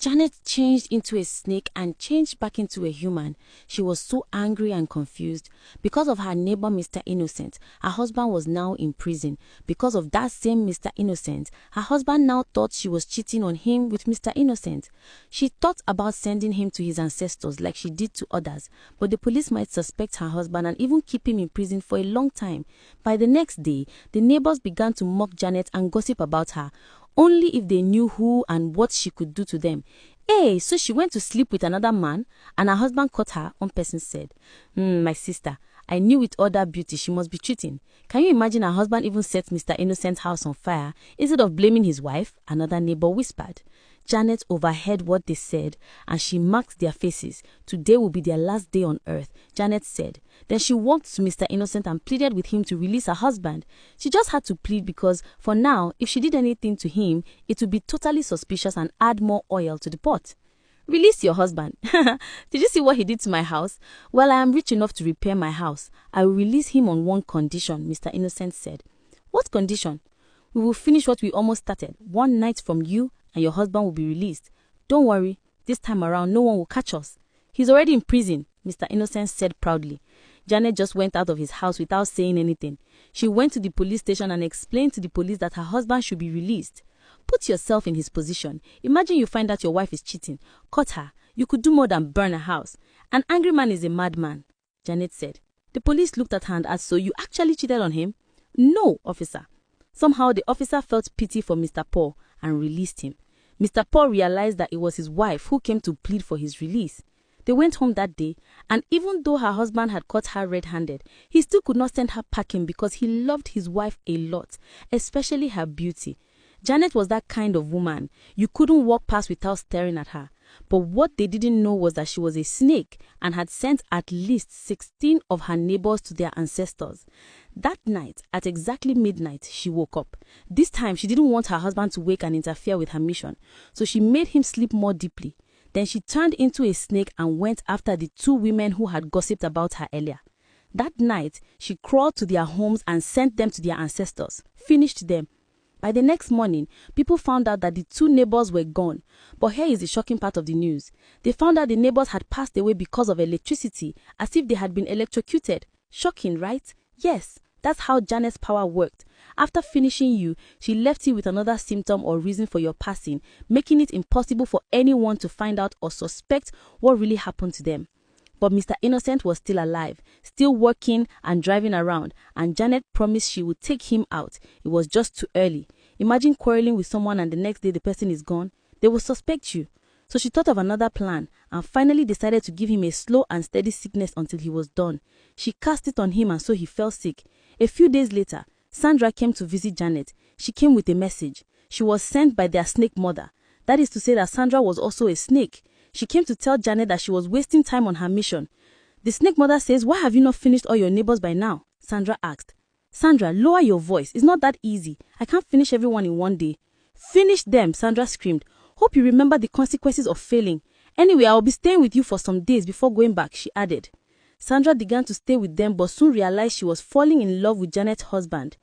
Janet changed into a snake and changed back into a human. She was so angry and confused. Because of her neighbor, Mr. Innocent, her husband was now in prison. Because of that same Mr. Innocent, her husband now thought she was cheating on him with Mr. Innocent. She thought about sending him to his ancestors like she did to others, but the police might suspect her husband and even keep him in prison for a long time. By the next day, the neighbors began to mock Janet and gossip about her, only if they knew who and what she could do to them. Hey, so she went to sleep with another man and her husband caught her, one person said. My sister, I knew with all that beauty she must be cheating. Can you imagine her husband even set Mr. Innocent's house on fire instead of blaming his wife? Another neighbor whispered. Janet overheard what they said and she marked their faces. Today will be their last day on earth, Janet said. Then she walked to Mr. Innocent and pleaded with him to release her husband. She just had to plead because, for now, if she did anything to him, it would be totally suspicious and add more oil to the pot. Release your husband. Did you see what he did to my house? Well, I am rich enough to repair my house. I will release him on one condition, Mr. Innocent said. What condition? We will finish what we almost started. One night from you and your husband will be released. Don't worry, this time around no one will catch us. He's already in prison, Mr. Innocent said proudly. Janet just went out of his house without saying anything. She went to the police station and explained to the police that her husband should be released. Put yourself in his position. Imagine you find out your wife is cheating. Caught her. You could do more than burn a house. An angry man is a madman, Janet said. The police looked at her and asked, so you actually cheated on him? No, officer. Somehow the officer felt pity for Mr. Paul and released him. Mr. Paul realized that it was his wife who came to plead for his release. They went home that day, and even though her husband had caught her red-handed, he still could not send her packing because he loved his wife a lot, especially her beauty. Janet was that kind of woman. You couldn't walk past without staring at her. But what they didn't know was that she was a snake and had sent at least 16 of her neighbors to their ancestors. That night, at exactly midnight, she woke up. This time, she didn't want her husband to wake and interfere with her mission, so she made him sleep more deeply. Then she turned into a snake and went after the two women who had gossiped about her earlier. That night, she crawled to their homes and sent them to their ancestors, finished them. By the next morning, people found out that the two neighbors were gone. But here is the shocking part of the news. They found out the neighbors had passed away because of electricity, as if they had been electrocuted. Shocking, right? Yes, that's how Janet's power worked. After finishing you, she left you with another symptom or reason for your passing, making it impossible for anyone to find out or suspect what really happened to them. But Mr. Innocent was still alive, still working and driving around, and Janet promised she would take him out. It was just too early. Imagine quarreling with someone and the next day the person is gone. They will suspect you. So she thought of another plan and finally decided to give him a slow and steady sickness until he was done. She cast it on him and so he fell sick. A few days later, Sandra came to visit Janet. She came with a message. She was sent by their snake mother. That is to say that Sandra was also a snake. She came to tell Janet that she was wasting time on her mission. The snake mother says, why have you not finished all your neighbors by now? Sandra asked. Sandra, lower your voice. It's not that easy. I can't finish everyone in one day. Finish them, Sandra screamed. Hope you remember the consequences of failing. Anyway, I'll be staying with you for some days before going back, she added. Sandra began to stay with them but soon realized she was falling in love with Janet's husband.